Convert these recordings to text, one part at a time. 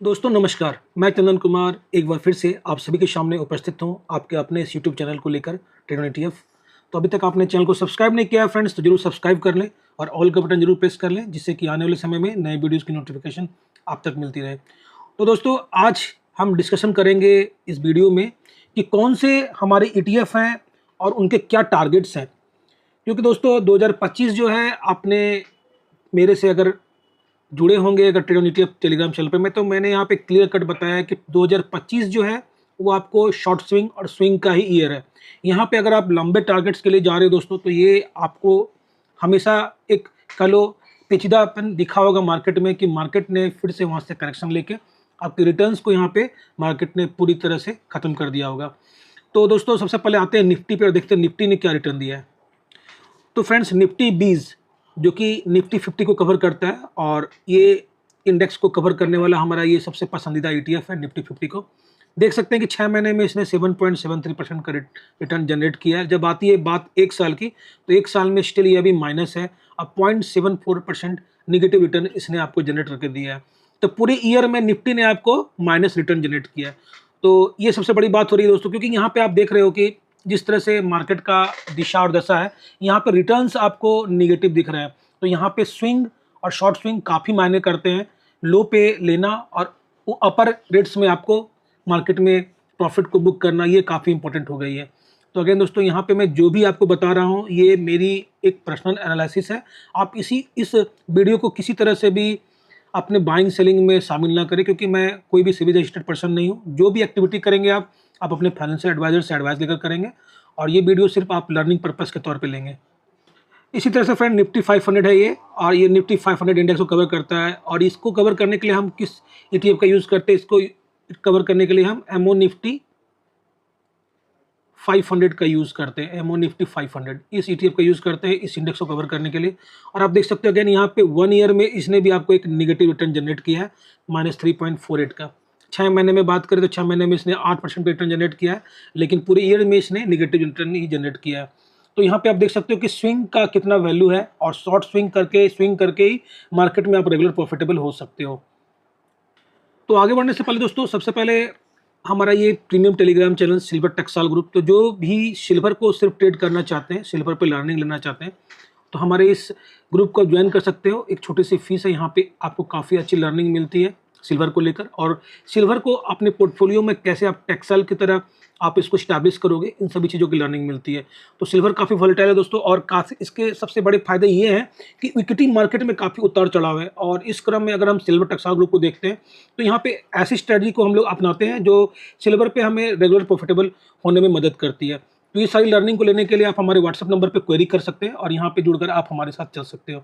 दोस्तों नमस्कार, मैं चंदन कुमार एक बार फिर से आप सभी के सामने उपस्थित हूँ आपके अपने इस यूट्यूब चैनल को लेकर ट्रेड ऑन ईटीएफ। तो अभी तक आपने चैनल को सब्सक्राइब नहीं किया है फ्रेंड्स, तो जरूर सब्सक्राइब कर लें और ऑल का बटन जरूर प्रेस कर लें, जिससे कि आने वाले समय में नए वीडियोज़ की नोटिफिकेशन आप तक मिलती रहे। तो दोस्तों आज हम डिस्कशन करेंगे इस वीडियो में कि कौन से हमारे ईटीएफ हैं और उनके क्या टारगेट्स हैं। क्योंकि दोस्तों 2025 जो है, आपने मेरे से अगर जुड़े होंगे अगर trade on ETF Telegram channel पे में, तो मैंने यहाँ पे क्लियर कट बताया है कि 2025 जो है वो आपको शॉर्ट स्विंग और स्विंग का ही ईयर है। यहाँ पे अगर आप लंबे टारगेट्स के लिए जा रहे हो दोस्तों, तो ये आपको हमेशा एक कलो पेचीदापन दिखा होगा मार्केट में कि मार्केट ने फिर से वहाँ से करेक्शन लेके आपके रिटर्न्स को यहाँ पे मार्केट ने पूरी तरह से ख़त्म कर दिया होगा। तो दोस्तों सबसे पहले आते हैं निफ्टी पे और देखते हैं निफ्टी ने क्या रिटर्न दिया है। तो फ्रेंड्स निफ्टी 20 जो कि निफ्टी 50 को कवर करता है और ये इंडेक्स को कवर करने वाला हमारा ये सबसे पसंदीदा ईटीएफ है निफ्टी 50 को। देख सकते हैं कि 6 महीने में इसने 7.73% का रिटर्न जनरेट किया है। जब आती है बात एक साल की, तो एक साल में स्टिल ये अभी माइनस है। अब 0.74% निगेटिव रिटर्न इसने आपको जनरेट करके दिया है। तो पूरे ईयर में निफ्टी ने आपको माइनस रिटर्न जनरेट किया है। तो ये सबसे बड़ी बात हो रही है दोस्तों, क्योंकि यहाँ पे आप देख रहे हो कि जिस तरह से मार्केट का दिशा और दशा है, यहाँ पे रिटर्न्स आपको निगेटिव दिख रहे हैं। तो यहाँ पे स्विंग और शॉर्ट स्विंग काफ़ी मायने करते हैं। लो पे लेना और अपर रेट्स में आपको मार्केट में प्रॉफिट को बुक करना, ये काफ़ी इंपॉर्टेंट हो गई है। तो अगेन दोस्तों, यहाँ पे मैं जो भी आपको बता रहा हूँ ये मेरी एक पर्सनल एनालिसिस है। आप इस वीडियो को किसी तरह से भी अपने बाइंग सेलिंग में शामिल ना करें, क्योंकि मैं कोई भी सिविल रजिस्टर्ड पर्सन नहीं हूँ। जो भी एक्टिविटी करेंगे आप अपने फाइनेंशियल एडवाइजर से एडवाइस लेकर करेंगे, और ये वीडियो सिर्फ आप लर्निंग पर्पस के तौर पे लेंगे। इसी तरह से फ्रेंड निफ्टी 500 है ये, और ये निफ्टी 500 इंडेक्स को कवर करता है। और इसको कवर करने के लिए हम किस ईटीएफ का यूज़ करते हैं, इसको कवर करने के लिए हम एमओ निफ्टी 500 का यूज़ करते हैं। एमओ निफ्टी 500 इस ईटीएफ का यूज़ करते हैं इस इंडेक्स को कवर करने के लिए। और आप देख सकते हो अगेन यहाँ पे 1 ईयर में इसने भी आपको एक निगेटिव रिटर्न जनरेट किया है -3.48 का। 6 महीने में बात करें तो 6 महीने में इसने 8% रिटर्न जनरेट किया है, लेकिन पूरे ईयर में इसने निगेटिव रिटर्न ही जनरेट किया है। तो यहाँ पे आप देख सकते हो कि स्विंग का कितना वैल्यू है, और शॉर्ट स्विंग करके ही मार्केट में आप रेगुलर प्रॉफिटेबल हो सकते हो। तो आगे बढ़ने से पहले दोस्तों, सबसे पहले हमारा ये प्रीमियम टेलीग्राम चैनल सिल्वर टेक्साल ग्रुप, तो जो भी सिल्वर को सिर्फ ट्रेड करना चाहते हैं, सिल्वर पे लर्निंग लेना चाहते हैं, तो हमारे इस ग्रुप को ज्वाइन कर सकते हो। एक छोटी सी फीस है, यहाँ पे आपको काफ़ी अच्छी लर्निंग मिलती है सिल्वर को लेकर, और सिल्वर को अपने पोर्टफोलियो में कैसे आप टेक्साल की तरह आप इसको स्टैब्लिश करोगे, इन सभी चीज़ों की लर्निंग मिलती है। तो सिल्वर काफ़ी वोलेटाइल है दोस्तों, और काफ़ी इसके सबसे बड़े फायदे ये हैं कि इक्विटी मार्केट में काफ़ी उतार चढ़ाव है। और इस क्रम में अगर हम सिल्वर टेक्साल ग्रुप को देखते हैं, तो यहाँ पे ऐसी स्ट्रेटजी को हम लोग अपनाते हैं जो सिल्वर पे हमें रेगुलर प्रॉफिटेबल होने में मदद करती है। तो ये सारी लर्निंग को लेने के लिए आप हमारे व्हाट्सएप नंबर पर क्वेरी कर सकते हैं, और यहाँ पर जुड़कर आप हमारे साथ चल सकते हो।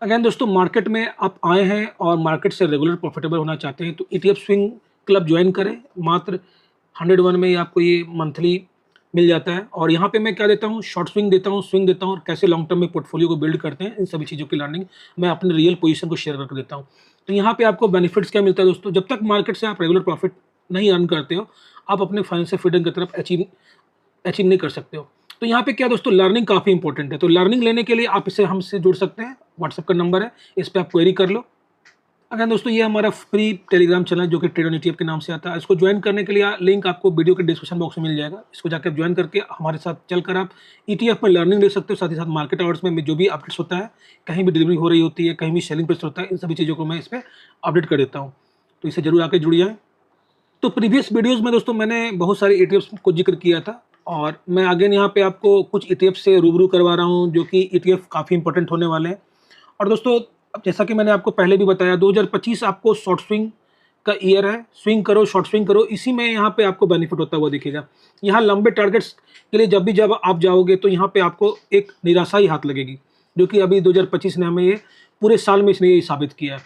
अगेन दोस्तों, मार्केट में आप आए हैं और मार्केट से रेगुलर प्रॉफिटेबल होना चाहते हैं, तो ईटीएफ स्विंग क्लब ज्वाइन करें। मात्र 101 में ही आपको ये मंथली मिल जाता है। और यहाँ पे मैं क्या देता हूँ, शॉर्ट स्विंग देता हूँ, और कैसे लॉन्ग टर्म में पोर्टफोलियो को बिल्ड करते हैं, इन सभी चीज़ों की लर्निंग मैं अपने रियल पोजीशन को शेयर करके देता हूँ। तो यहाँ पे आपको बेनिफिट्स क्या मिलता है दोस्तों, जब तक मार्केट से आप रेगुलर प्रॉफिट नहीं अर्न करते हो, आप अपने फाइनेंशियल फ्रीडम की तरफ अचीव नहीं कर सकते हो। तो यहाँ पे क्या दोस्तों, लर्निंग काफ़ी इंपॉर्टेंट है। तो लर्निंग लेने के लिए आप इसे हमसे जुड़ सकते हैं, व्हाट्सएप का नंबर है, इस पर आप क्वेरी कर लो। अगर दोस्तों, ये हमारा फ्री टेलीग्राम चैनल जो कि ट्रेड ऑन ईटीएफ के नाम से आता है, इसको ज्वाइन करने के लिए लिंक आपको वीडियो के डिस्क्रिप्शन बॉक्स में मिल जाएगा। इसको जाकर ज्वाइन करके हमारे साथ चलकर आप ईटीएफ में लर्निंग ले सकते हो। साथ ही साथ मार्केट आवर्स में जो भी अपडेट्स होता है, कहीं भी डिलीवरी हो रही होती है, कहीं भी सेलिंग प्रेस होता है, इन सभी चीज़ों को मैं इस पर अपडेट कर देता हूँ। तो इसे जरूर आके जुड़िए। तो प्रीवियस वीडियोज़ में दोस्तों मैंने बहुत सारे ईटीएफ्स को जिक्र किया था, और मैं अगेन यहाँ पे आपको कुछ ईटीएफ से रूबरू करवा रहा हूँ जो कि ईटीएफ काफ़ी इंपॉर्टेंट होने वाले हैं। और दोस्तों, अब जैसा कि मैंने आपको पहले भी बताया, 2025 आपको शॉर्ट स्विंग का ईयर है। स्विंग करो, शॉर्ट स्विंग करो, इसी में यहाँ पे आपको बेनिफिट होता हुआ दिखेगा। यहाँ लंबे टारगेट्स के लिए जब आप जाओगे, तो यहाँ पे आपको एक निराशा ही हाथ लगेगी, जो कि अभी 2025 ने हमें ये पूरे साल में इसने ये साबित किया है।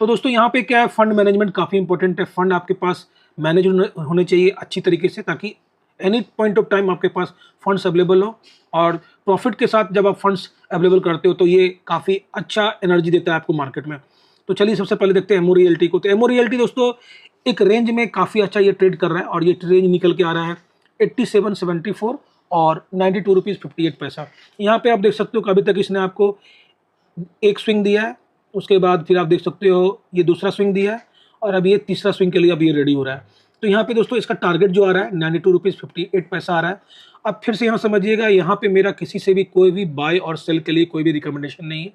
तो दोस्तों, यहाँ पे क्या है, फंड मैनेजमेंट काफ़ी इंपॉर्टेंट है। फंड आपके पास मैनेज होने चाहिए अच्छी तरीके से, ताकि एनी पॉइंट ऑफ टाइम आपके पास फंड्स अवेलेबल हो। और प्रॉफिट के साथ जब आप फंड्स अवेलेबल करते हो, तो ये काफ़ी अच्छा एनर्जी देता है आपको मार्केट में। तो चलिए सबसे पहले देखते हैं एमओ रियल्टी को। तो एमओ रियल्टी दोस्तों एक रेंज में काफ़ी अच्छा ये ट्रेड कर रहा है, और ये रेंज निकल के आ रहा है 87.74 और 92 रुपीज़ 58 पैसा। यहाँ पे आप देख सकते हो कि अभी तक इसने आपको एक स्विंग दिया है, उसके बाद फिर आप देख सकते हो ये दूसरा स्विंग दिया है, और अब ये तीसरा स्विंग के लिए अब ये रेडी हो रहा है। तो यहाँ पे दोस्तों इसका टारगेट जो आ रहा है 92 रुपीज़ 58 पैसा आ रहा है। अब फिर से यहाँ समझिएगा, यहाँ पे मेरा किसी से भी कोई भी बाय और सेल के लिए कोई भी रिकमेंडेशन नहीं है।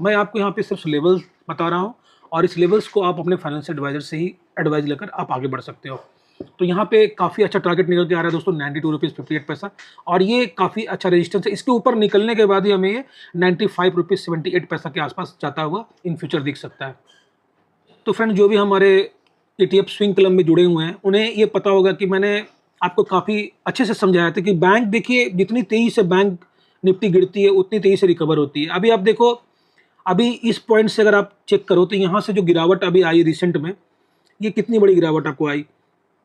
मैं आपको यहाँ पे सिर्फ लेवल्स बता रहा हूँ और इस लेवल्स को आप अपने फाइनेंशियल एडवाइजर से ही एडवाइस लेकर आप आगे बढ़ सकते हो। तो यहाँ पे काफ़ी अच्छा टारगेट निकल के आ रहा है दोस्तों 92 रुपीज़ 58 पैसा, और ये काफ़ी अच्छा रेजिस्टेंस है। इसके ऊपर निकलने के बाद ही हमें ये 95 रुपीज़ 78 पैसा के आसपास जाता हुआ इन फ्यूचर दिख सकता है। तो फ्रेंड, जो भी हमारे ETF स्विंग क्लब में जुड़े हुए हैं उन्हें ये पता होगा कि मैंने आपको काफ़ी अच्छे से समझाया था कि बैंक, देखिए जितनी तेज़ी से बैंक निफ्टी गिरती है उतनी तेज़ी से रिकवर होती है। अभी आप देखो, अभी इस पॉइंट से अगर आप चेक करो तो यहाँ से जो गिरावट अभी आई रिसेंट में, ये कितनी बड़ी गिरावट आपको आई।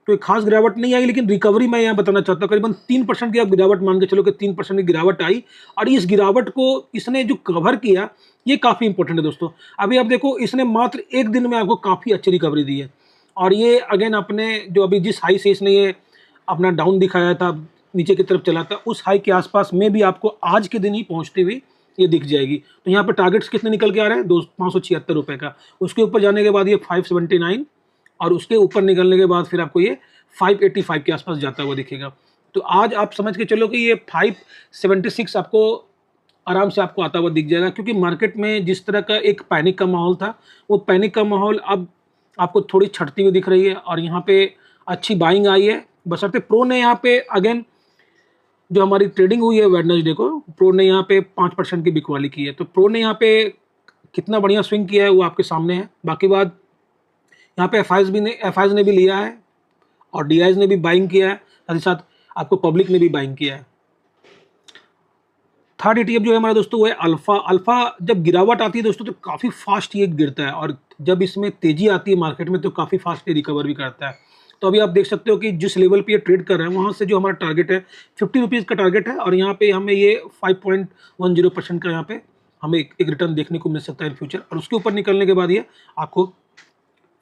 तो एक खास गिरावट नहीं आई, लेकिन रिकवरी मैं यहाँ बताना चाहता हूँ, करीबन 3% की आप गिरावट मान के चलो कि 3% की गिरावट आई, और इस गिरावट को इसने जो कवर किया ये काफ़ी इंपॉर्टेंट है दोस्तों। अभी आप देखो, इसने मात्र एक दिन में आपको काफ़ी अच्छी रिकवरी दी है, और ये अगेन अपने जो अभी जिस हाई से इसने ये अपना डाउन दिखाया था, नीचे की तरफ चला था, उस हाई के आसपास में भी आपको आज के दिन ही पहुँचती हुई ये दिख जाएगी। तो यहाँ पर टारगेट्स कितने निकल के आ रहे हैं, 576 रुपये का। उसके ऊपर जाने के बाद ये 579, और उसके ऊपर निकलने के बाद फिर आपको ये 585 के आसपास जाता हुआ दिखेगा। तो आज आप समझ के चलो कि ये 576 आपको आराम से आपको आता हुआ दिख जाएगा, क्योंकि मार्केट में जिस तरह का एक पैनिक का माहौल था, वो पैनिक का माहौल अब आपको थोड़ी छटती हुई दिख रही है, और यहाँ पे अच्छी बाइंग आई है। बशर्ते प्रो ने यहाँ पे अगेन जो हमारी ट्रेडिंग हुई है वेडनेसडे को, प्रो ने यहाँ पे 5% की बिकवाली की है। तो प्रो ने यहाँ पे कितना बढ़िया स्विंग किया है वो आपके सामने है। बाकी बात यहाँ पे एफआईज ने भी लिया है, और डीआईज ने भी बाइंग किया है, साथ ही साथ आपको पब्लिक ने भी बाइंग किया है। थर्ड ETF जो है हमारा दोस्तों वो है अल्फा। अल्फा जब गिरावट आती है दोस्तों तो काफ़ी फास्ट ये गिरता है, और जब इसमें तेजी आती है मार्केट में तो काफ़ी फास्ट ये रिकवर भी करता है। तो अभी आप देख सकते हो कि जिस लेवल पे ये ट्रेड कर रहे हैं वहाँ से जो हमारा टारगेट है 50 रुपीज़ का टारगेट है, और यहाँ पे हमें ये 5.10% का यहाँ पे हमें एक रिटर्न देखने को मिल सकता है इन फ्यूचर, और उसके ऊपर निकलने के बाद ये आपको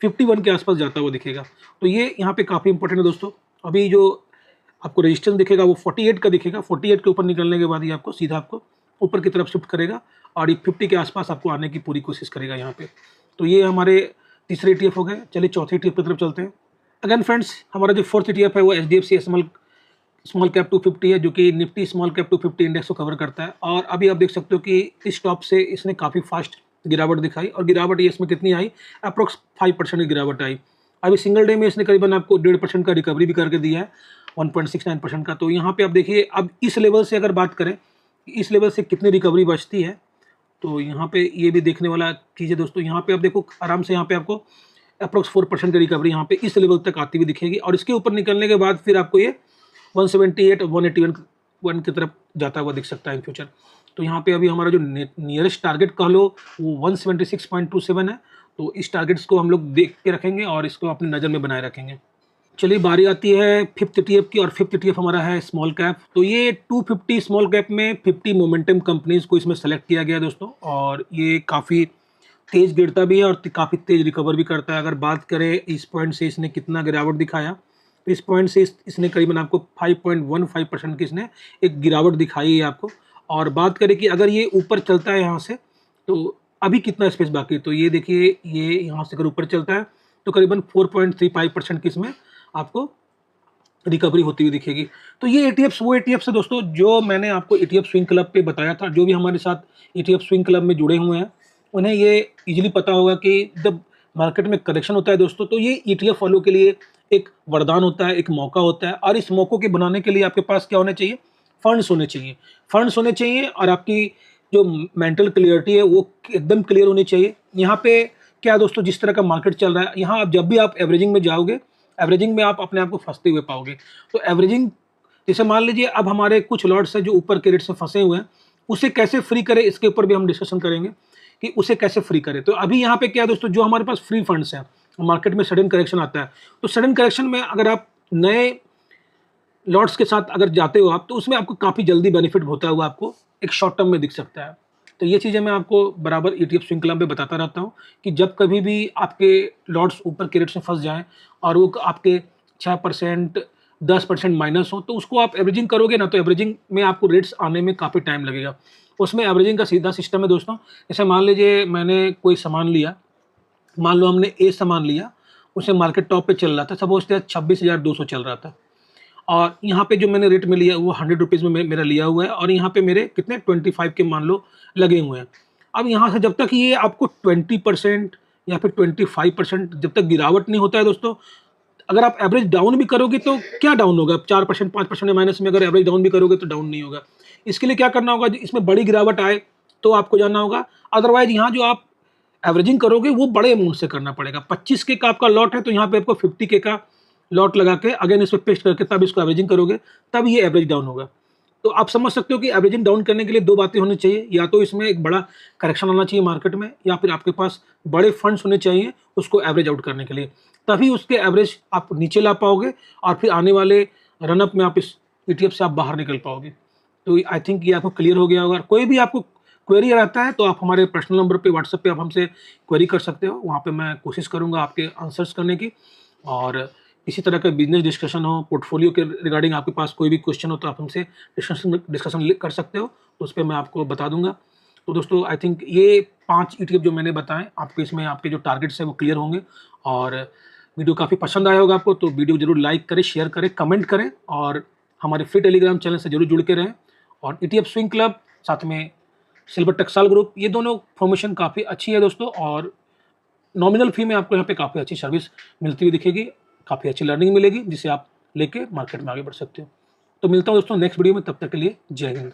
51 के आसपास जाता हुआ दिखेगा। तो ये यहाँ पे काफ़ी इंपॉर्टेंट है दोस्तों। अभी जो आपको रेजिस्टेंस दिखेगा वो 48 का दिखेगा, 48 के ऊपर निकलने के बाद ये आपको सीधा आपको ऊपर की तरफ शिफ्ट करेगा, और ये 50 के आसपास आपको आने की पूरी कोशिश करेगा यहाँ पे। तो ये हमारे तीसरे ETF हो गए। चलिए चौथे ETF की तरफ चलते हैं। अगेन फ्रेंड्स, हमारा जो फोर्थ ETF है वो HDFC स्मॉल कैप 250 है, जो कि निफ्टी स्मॉल कैप 250 इंडेक्स को कवर करता है। और अभी आप देख सकते हो कि इस टॉप से इसने काफ़ी फास्ट गिरावट दिखाई, और गिरावट ये इसमें कितनी आई, अप्रोक्स 5% की गिरावट आई। अभी सिंगल डे में इसने करीबन आपको 1.5% का रिकवरी भी करके दिया है, 1.69% का। तो यहाँ पे आप देखिए, अब इस लेवल से अगर बात करें, इस लेवल से कितनी रिकवरी बचती है, तो यहाँ पे ये भी देखने वाला चीज़ है दोस्तों। यहाँ पे आप देखो आराम से यहाँ पे आपको अप्रोक्स 4% की रिकवरी यहाँ पे इस लेवल तक आती हुई दिखेगी, और इसके ऊपर निकलने के बाद फिर आपको ये 178 181 की तरफ जाता हुआ दिख सकता है इन फ्यूचर। तो यहाँ पे अभी हमारा जो नियरेस्ट टारगेट कह लो वो 176.27 है। तो इस टारगेट्स को हम लोग देख के रखेंगे और इसको अपनी नज़र में बनाए रखेंगे। चलिए बारी आती है फिफ्थ ETF की, और फिफ्थ ETF हमारा है स्मॉल कैप। तो ये 250 स्मॉल कैप में 50 मोमेंटम कंपनीज को इसमें सेलेक्ट किया गया दोस्तों, और ये काफ़ी तेज़ गिरता भी है और काफ़ी तेज़ रिकवर भी करता है। अगर बात करें इस पॉइंट से इसने कितना गिरावट दिखाया, तो इस पॉइंट से इसने करीबन आपको 5.15% की इसने एक गिरावट दिखाई है आपको। और बात करें कि अगर ये ऊपर चलता है यहाँ से, तो अभी कितना स्पेस बाकी है, तो ये देखिए, ये यहाँ से अगर ऊपर चलता है तो करीबन 4.35% की इसमें आपको रिकवरी होती हुई दिखेगी। तो ये ETFs वो ETFs है दोस्तों जो मैंने आपको ETF स्विंग क्लब पे बताया था। जो भी हमारे साथ ETF स्विंग क्लब में जुड़े हुए हैं उन्हें ये इजीली पता होगा कि जब मार्केट में करेक्शन होता है दोस्तों, तो ये ETF वालों के लिए एक वरदान होता है, एक मौका होता है। और इस मौक़ों के बनाने के लिए आपके पास क्या होने चाहिए, फंड्स होने चाहिए। फंड्स होने चाहिए, और आपकी जो मेंटल क्लियरिटी है वो एकदम क्लियर होनी चाहिए। यहाँ पे क्या दोस्तों, जिस तरह का मार्केट चल रहा है, यहाँ आप जब भी आप एवरेजिंग में जाओगे, एवरेजिंग में आप अपने आप को फंसते हुए पाओगे। तो एवरेजिंग, जैसे मान लीजिए अब हमारे कुछ लॉट्स हैं जो ऊपर के रेट से फंसे हुए हैं, उसे कैसे फ्री करें इसके ऊपर भी हम डिस्कशन करेंगे कि उसे कैसे फ्री करें। तो अभी यहाँ पे क्या दोस्तों, जो हमारे पास फ्री फंड्स हैं, मार्केट में सडन करेक्शन आता है, तो सडन करेक्शन में अगर आप नए लॉट्स के साथ अगर जाते हो आप, तो उसमें आपको काफ़ी जल्दी बेनिफिट होता हुआ आपको एक शॉर्ट टर्म में दिख सकता है। तो ये चीज़ें मैं आपको बराबर ETF स्विंग क्लब में बताता रहता हूँ कि जब कभी भी आपके लॉट्स ऊपर के रेट से फंस जाएं और वो आपके 6% 10% माइनस हो, तो उसको आप एवरेजिंग करोगे ना, तो एवरेजिंग में आपको रेट्स आने में काफ़ी टाइम लगेगा। उसमें एवरेजिंग का सीधा सिस्टम है दोस्तों। जैसे मान लीजिए मैंने कोई सामान लिया, मान लो हमने A सामान लिया उसे मार्केट टॉप पे चल रहा था, सपोज दैट 26,200 चल रहा था, और यहाँ पे जो मैंने रेट में लिया वो 100 रुपीज़ में मेरा लिया हुआ है, और यहाँ पे मेरे कितने 25 के मान लो लगे हुए हैं। अब यहाँ से जब तक ये आपको 20% या फिर 25% जब तक गिरावट नहीं होता है दोस्तों, अगर आप एवरेज डाउन भी करोगे तो क्या डाउन होगा, 4% 5% माइनस में अगर एवरेज डाउन भी करोगे तो डाउन नहीं होगा। इसके लिए क्या करना होगा, इसमें बड़ी गिरावट आए तो आपको जाना होगा, अदरवाइज यहाँ जो आप एवरेजिंग करोगे वो बड़े अमाउंट से करना पड़ेगा। 25 के का आपका लॉट है तो यहाँ पे आपको 50 के का लॉट लगा के अगेन इस पर पेस्ट करके तब इसको एवरेजिंग करोगे, तब ये एवरेज डाउन होगा। तो आप समझ सकते हो कि एवरेजिंग डाउन करने के लिए दो बातें होनी चाहिए, या तो इसमें एक बड़ा करेक्शन आना चाहिए मार्केट में, या फिर आपके पास बड़े फंड्स होने चाहिए उसको एवरेज आउट करने के लिए, तभी उसके एवरेज आप नीचे ला पाओगे और फिर आने वाले रनअप में आप इस ETF से आप बाहर निकल पाओगे। तो आई थिंक ये आपको क्लियर हो गया होगा। कोई भी आपको क्वेरी रहता है तो आप हमारे पर्सनल नंबर पे व्हाट्सएप पे आप हमसे क्वेरी कर सकते हो, वहाँ पे मैं कोशिश करूँगा आपके आंसर्स करने की। और इसी तरह का बिजनेस डिस्कशन हो, पोर्टफोलियो के रिगार्डिंग आपके पास कोई भी क्वेश्चन हो तो आप हमसे डिस्कशन कर सकते हो, तो उस पर मैं आपको बता दूंगा। तो दोस्तों आई थिंक ये 5 ETF जो मैंने बताएं आपको, इसमें आपके जो टारगेट्स हैं वो क्लियर होंगे। और वीडियो काफ़ी पसंद आया होगा आपको, तो वीडियो जरूर लाइक करें, शेयर करें, कमेंट करें, और हमारे फ्री टेलीग्राम चैनल से जरूर जुड़ के रहें। और ETF स्विंग क्लब साथ में सिल्वर टक्साल ग्रुप, ये दोनों फॉर्मेशन काफ़ी अच्छी है दोस्तों, और नॉमिनल फी में आपको यहाँ पे काफ़ी अच्छी सर्विस मिलती हुई दिखेगी, काफ़ी अच्छी लर्निंग मिलेगी जिसे आप लेके मार्केट में आगे बढ़ सकते हो। तो मिलता हूँ दोस्तों नेक्स्ट वीडियो में, तब तक के लिए जय हिंद।